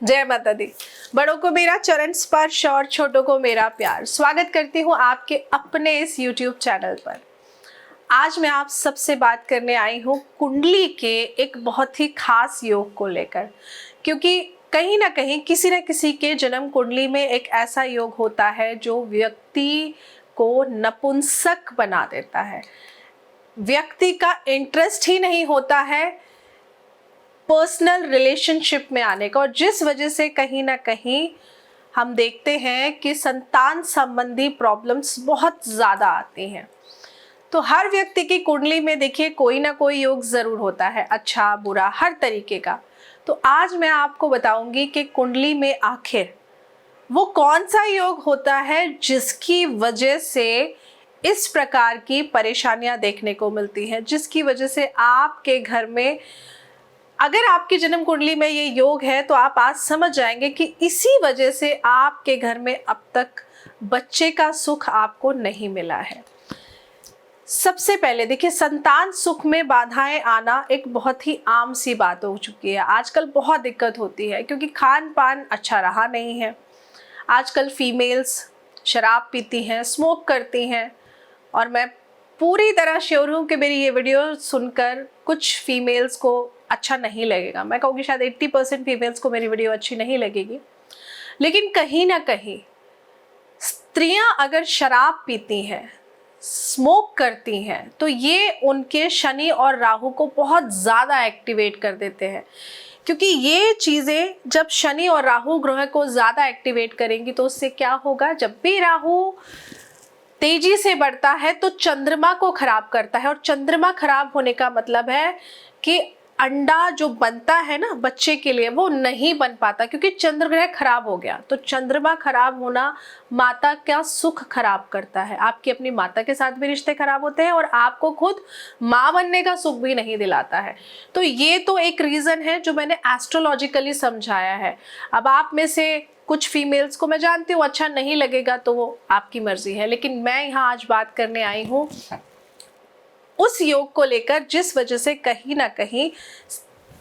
जय माता दी। बड़ों को मेरा चरण स्पर्श और छोटों को मेरा प्यार। स्वागत करती हूँ आपके अपने इस YouTube चैनल पर। आज मैं आप सबसे बात करने आई हूँ कुंडली के एक बहुत ही खास योग को लेकर, क्योंकि कहीं ना कहीं किसी न किसी के जन्म कुंडली में एक ऐसा योग होता है जो व्यक्ति को नपुंसक बना देता है। व्यक्ति का इंटरेस्ट ही नहीं होता है पर्सनल रिलेशनशिप में आने का, और जिस वजह से कहीं ना कहीं हम देखते हैं कि संतान संबंधी प्रॉब्लम्स बहुत ज़्यादा आती हैं। तो हर व्यक्ति की कुंडली में देखिए कोई ना कोई योग ज़रूर होता है, अच्छा बुरा हर तरीके का। तो आज मैं आपको बताऊंगी कि कुंडली में आखिर वो कौन सा योग होता है जिसकी वजह से इस प्रकार की परेशानियां देखने को मिलती हैं, जिसकी वजह से आपके घर में, अगर आपकी जन्म कुंडली में ये योग है तो आप आज समझ जाएंगे कि इसी वजह से आपके घर में अब तक बच्चे का सुख आपको नहीं मिला है। सबसे पहले देखिए, संतान सुख में बाधाएं आना एक बहुत ही आम सी बात हो चुकी है। आजकल बहुत दिक्कत होती है क्योंकि खान पान अच्छा रहा नहीं है। आजकल फीमेल्स शराब पीती हैं, स्मोक करती हैं, और मैं पूरी तरह श्योर हूँ कि मेरी ये वीडियो सुनकर कुछ फीमेल्स को अच्छा नहीं लगेगा। मैं कहूँगी शायद 80% फीमेल्स को मेरी वीडियो अच्छी नहीं लगेगी। लेकिन कहीं ना कहीं स्त्रियां अगर शराब पीती हैं, स्मोक करती हैं, तो ये उनके शनि और राहु को बहुत ज़्यादा एक्टिवेट कर देते हैं। क्योंकि ये चीज़ें जब शनि और राहु ग्रह को ज़्यादा एक्टिवेट करेंगी तो उससे क्या होगा, जब भी राहु तेजी से बढ़ता है तो चंद्रमा को खराब करता है, और चंद्रमा खराब होने का मतलब है कि अंडा जो बनता है ना बच्चे के लिए वो नहीं बन पाता, क्योंकि चंद्र ग्रह खराब हो गया। तो चंद्रमा खराब होना माता का सुख खराब करता है, आपकी अपनी माता के साथ भी रिश्ते खराब होते हैं और आपको खुद माँ बनने का सुख भी नहीं दिलाता है। तो ये तो एक रीज़न है जो मैंने एस्ट्रोलॉजिकली समझाया है। अब आप में से कुछ फीमेल्स को मैं जानती हूँ अच्छा नहीं लगेगा, तो वो आपकी मर्जी है, लेकिन मैं यहाँ आज बात करने आई हूँ उस योग को लेकर जिस वजह से कहीं ना कहीं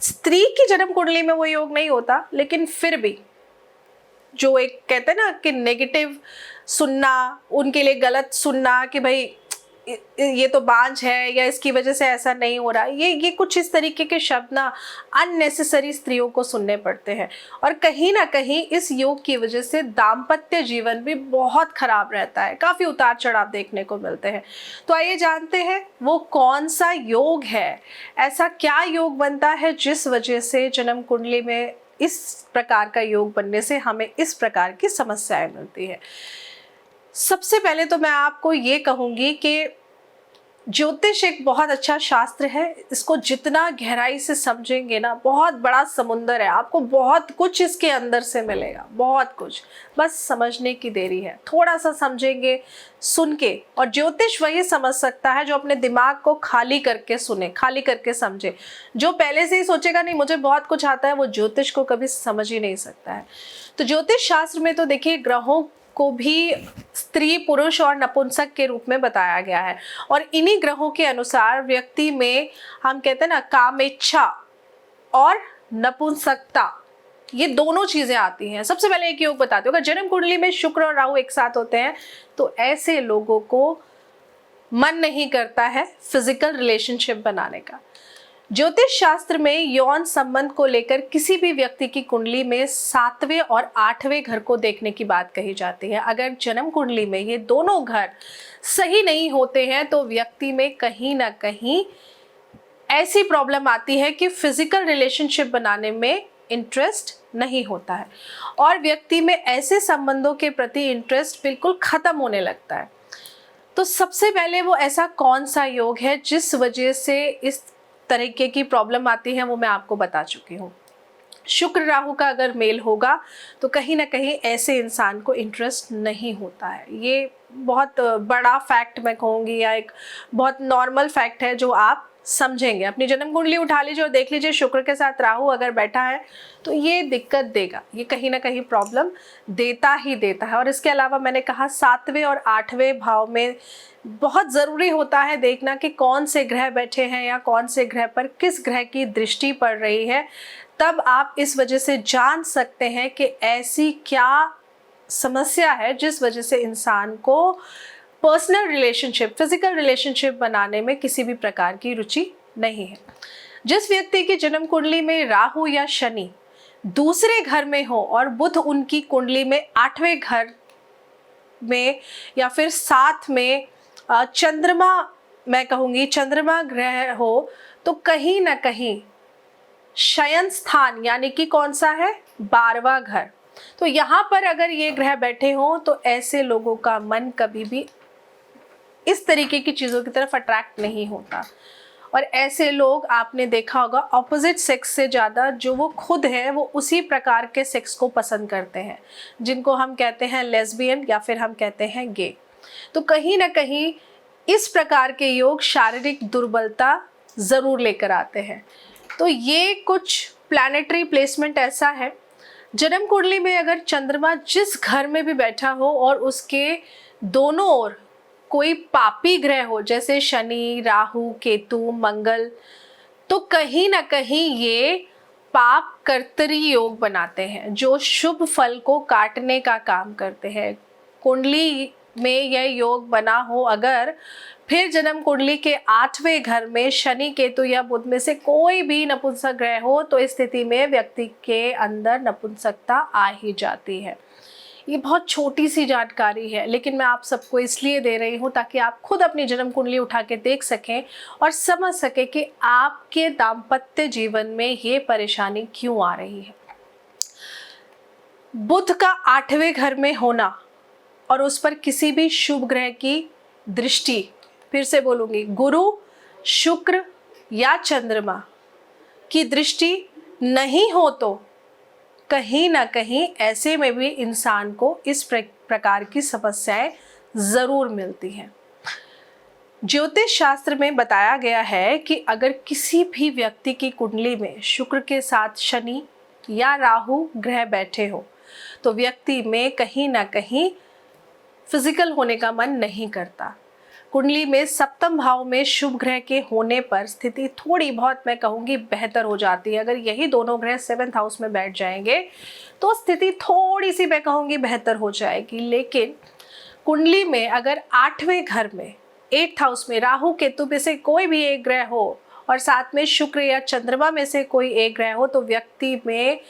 स्त्री की जन्म कुंडली में वो योग नहीं होता, लेकिन फिर भी जो एक कहते हैं ना कि नेगेटिव सुनना, उनके लिए गलत सुनना कि भाई ये तो बांझ है या इसकी वजह से ऐसा नहीं हो रहा, ये कुछ इस तरीके के शब्द ना अननेसेसरी स्त्रियों को सुनने पड़ते हैं। और कहीं ना कहीं इस योग की वजह से दाम्पत्य जीवन भी बहुत खराब रहता है, काफ़ी उतार चढ़ाव देखने को मिलते हैं। तो आइए जानते हैं वो कौन सा योग है, ऐसा क्या योग बनता है जिस वजह से जन्म कुंडली में इस प्रकार का योग बनने से हमें इस प्रकार की समस्याएं मिलती है। सबसे पहले तो मैं आपको ये कहूँगी कि ज्योतिष एक बहुत अच्छा शास्त्र है। इसको जितना गहराई से समझेंगे ना, बहुत बड़ा समुंदर है, आपको बहुत कुछ इसके अंदर से मिलेगा, बहुत कुछ। बस समझने की देरी है, थोड़ा सा समझेंगे सुन के। और ज्योतिष वही समझ सकता है जो अपने दिमाग को खाली करके सुने, खाली करके समझे। जो पहले से ही सोचेगा नहीं मुझे बहुत कुछ आता है, वो ज्योतिष को कभी समझ ही नहीं सकता है। तो ज्योतिष शास्त्र में तो देखिए ग्रहों को भी स्त्री, पुरुष और नपुंसक के रूप में बताया गया है, और इन्हीं ग्रहों के अनुसार व्यक्ति में हम कहते हैं ना कामेच्छा और नपुंसकता, ये दोनों चीजें आती हैं। सबसे पहले एक योग बताते हो, अगर जन्म कुंडली में शुक्र और राहु एक साथ होते हैं तो ऐसे लोगों को मन नहीं करता है फिजिकल रिलेशनशिप बनाने का। ज्योतिष शास्त्र में यौन संबंध को लेकर किसी भी व्यक्ति की कुंडली में 7वें और 8वें घर को देखने की बात कही जाती है। अगर जन्म कुंडली में ये दोनों घर सही नहीं होते हैं तो व्यक्ति में कहीं ना कहीं ऐसी प्रॉब्लम आती है कि फिजिकल रिलेशनशिप बनाने में इंटरेस्ट नहीं होता है, और व्यक्ति में ऐसे संबंधों के प्रति इंटरेस्ट बिल्कुल खत्म होने लगता है। तो सबसे पहले वो ऐसा कौन सा योग है जिस वजह से इस तरीके की प्रॉब्लम आती है, वो मैं आपको बता चुकी हूँ। शुक्र राहु का अगर मेल होगा तो कहीं ना कहीं ऐसे इंसान को इंटरेस्ट नहीं होता है। ये बहुत बड़ा फैक्ट मैं कहूँगी, या एक बहुत नॉर्मल फैक्ट है जो आप समझेंगे। अपनी जन्म कुंडली उठा लीजिए और देख लीजिए शुक्र के साथ राहु अगर बैठा है तो ये दिक्कत देगा, ये कहीं ना कहीं प्रॉब्लम देता ही देता है। और इसके अलावा मैंने कहा 7वें और 8वें भाव में बहुत ज़रूरी होता है देखना कि कौन से ग्रह बैठे हैं या कौन से ग्रह पर किस ग्रह की दृष्टि पड़ रही है, तब आप इस वजह से जान सकते हैं कि ऐसी क्या समस्या है जिस वजह से इंसान को पर्सनल रिलेशनशिप, फिजिकल रिलेशनशिप बनाने में किसी भी प्रकार की रुचि नहीं है। जिस व्यक्ति की जन्म कुंडली में राहु या शनि दूसरे घर में हो और बुध उनकी कुंडली में 8वें घर में या फिर साथ में चंद्रमा, मैं कहूँगी चंद्रमा ग्रह हो, तो कहीं ना कहीं शयन स्थान यानी कि कौन सा है, 12वां घर, तो यहाँ पर अगर ये ग्रह बैठे हों तो ऐसे लोगों का मन कभी भी इस तरीके की चीज़ों की तरफ अट्रैक्ट नहीं होता। और ऐसे लोग आपने देखा होगा ऑपोजिट सेक्स से ज़्यादा जो वो खुद है वो उसी प्रकार के सेक्स को पसंद करते हैं, जिनको हम कहते हैं लेस्बियन या फिर हम कहते हैं गे। तो कहीं ना कहीं इस प्रकार के योग शारीरिक दुर्बलता ज़रूर लेकर आते हैं। तो ये कुछ प्लैनेटरी प्लेसमेंट ऐसा है, जन्म कुंडली में अगर चंद्रमा जिस घर में भी बैठा हो और उसके दोनों ओर कोई पापी ग्रह हो जैसे शनि, राहु, केतु, मंगल, तो कहीं ना कहीं ये पाप कर्तरी योग बनाते हैं जो शुभ फल को काटने का काम करते हैं। कुंडली में यह योग बना हो अगर, फिर जन्म कुंडली के 8वें घर में शनि, केतु या बुध में से कोई भी नपुंसक ग्रह हो तो इस स्थिति में व्यक्ति के अंदर नपुंसकता आ ही जाती है। ये बहुत छोटी सी जानकारी है लेकिन मैं आप सबको इसलिए दे रही हूँ ताकि आप खुद अपनी जन्म कुंडली उठा के देख सकें और समझ सकें कि आपके दाम्पत्य जीवन में ये परेशानी क्यों आ रही है। बुध का 8वें घर में होना और उस पर किसी भी शुभ ग्रह की दृष्टि, फिर से बोलूंगी, गुरु, शुक्र या चंद्रमा की दृष्टि नहीं हो तो कहीं ना कहीं ऐसे में भी इंसान को इस प्रकार की समस्याएं जरूर मिलती हैं। ज्योतिष शास्त्र में बताया गया है कि अगर किसी भी व्यक्ति की कुंडली में शुक्र के साथ शनि या राहु ग्रह बैठे हो तो व्यक्ति में कहीं ना कहीं फिजिकल होने का मन नहीं करता। कुंडली में सप्तम भाव में शुभ ग्रह के होने पर स्थिति थोड़ी बहुत, मैं कहूँगी, बेहतर हो जाती है। अगर यही दोनों ग्रह 7th हाउस में बैठ जाएंगे तो स्थिति थोड़ी सी, मैं कहूँगी, बेहतर हो जाएगी। लेकिन कुंडली में अगर 8वें घर में 8th हाउस में राहु केतु में से कोई भी एक ग्रह हो और साथ में शुक्र या चंद्रमा में से कोई एक ग्रह हो तो व्यक्ति में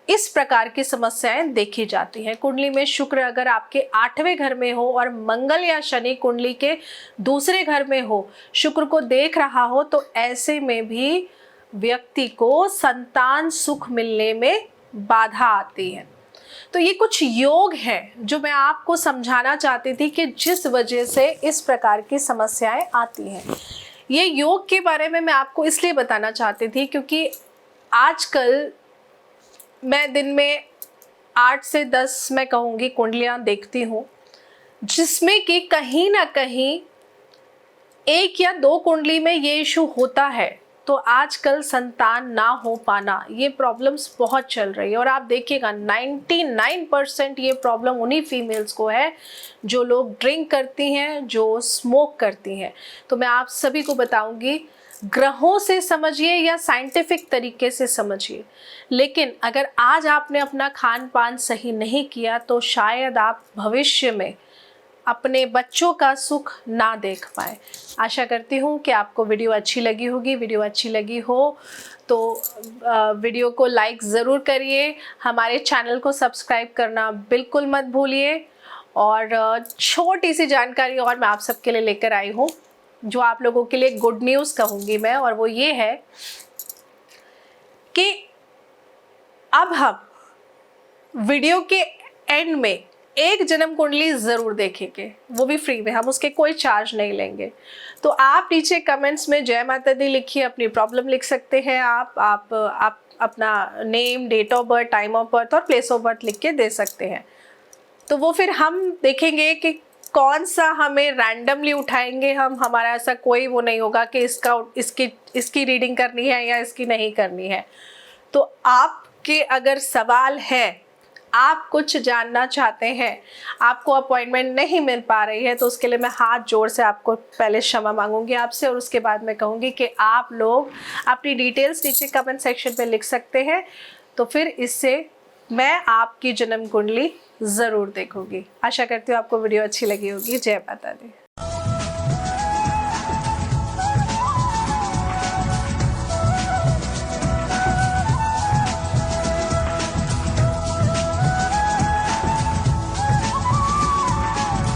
इस प्रकार की समस्याएं देखी जाती हैं। कुंडली में शुक्र अगर आपके 8वें घर में हो और मंगल या शनि कुंडली के दूसरे घर में हो, शुक्र को देख रहा हो, तो ऐसे में भी व्यक्ति को संतान सुख मिलने में बाधा आती है। तो ये कुछ योग हैं जो मैं आपको समझाना चाहती थी कि जिस वजह से इस प्रकार की समस्याएं आती हैं। ये योग के बारे में मैं आपको इसलिए बताना चाहती थी क्योंकि आजकल मैं दिन में 8 से 10, मैं कहूँगी, कुंडलियाँ देखती हूँ जिसमें कि कहीं ना कहीं 1 या 2 कुंडली में ये इशू होता है। तो आजकल संतान ना हो पाना, ये प्रॉब्लम्स बहुत चल रही है और आप देखिएगा 99% ये प्रॉब्लम उन्हीं फीमेल्स को है जो लोग ड्रिंक करती हैं, जो स्मोक करती हैं। तो मैं आप सभी को बताऊंगी, ग्रहों से समझिए या साइंटिफिक तरीके से समझिए, लेकिन अगर आज आपने अपना खान पान सही नहीं किया तो शायद आप भविष्य में अपने बच्चों का सुख ना देख पाए। आशा करती हूँ कि आपको वीडियो अच्छी लगी होगी। वीडियो अच्छी लगी हो तो वीडियो को लाइक ज़रूर करिए, हमारे चैनल को सब्सक्राइब करना बिल्कुल मत भूलिए। और छोटी सी जानकारी और मैं आप सबके लिए लेकर आई हूँ जो आप लोगों के लिए गुड न्यूज़ कहूँगी मैं, और वो ये है कि अब हम वीडियो के एंड में एक जन्म कुंडली ज़रूर देखेंगे, वो भी फ्री में, हम उसके कोई चार्ज नहीं लेंगे। तो आप नीचे कमेंट्स में जय माता दी लिखिए, अपनी प्रॉब्लम लिख सकते हैं आप अपना name, date of birth, time of birth और प्लेस ऑफ बर्थ लिख के दे सकते हैं। तो वो फिर हम देखेंगे कि कौन सा हमें रैंडमली उठाएंगे हम, हमारा ऐसा कोई वो नहीं होगा कि इसकी रीडिंग करनी है या इसकी नहीं करनी है। तो आपके अगर सवाल है, आप कुछ जानना चाहते हैं, आपको अपॉइंटमेंट नहीं मिल पा रही है, तो उसके लिए मैं हाथ जोड़ से आपको पहले क्षमा मांगूंगी आपसे, और उसके बाद मैं कहूँगी कि आप लोग अपनी डिटेल्स नीचे कमेंट सेक्शन पे लिख सकते हैं। तो फिर इससे मैं आपकी जन्म कुंडली ज़रूर देखूंगी। आशा करती हूँ आपको वीडियो अच्छी लगी होगी। जय माता दी।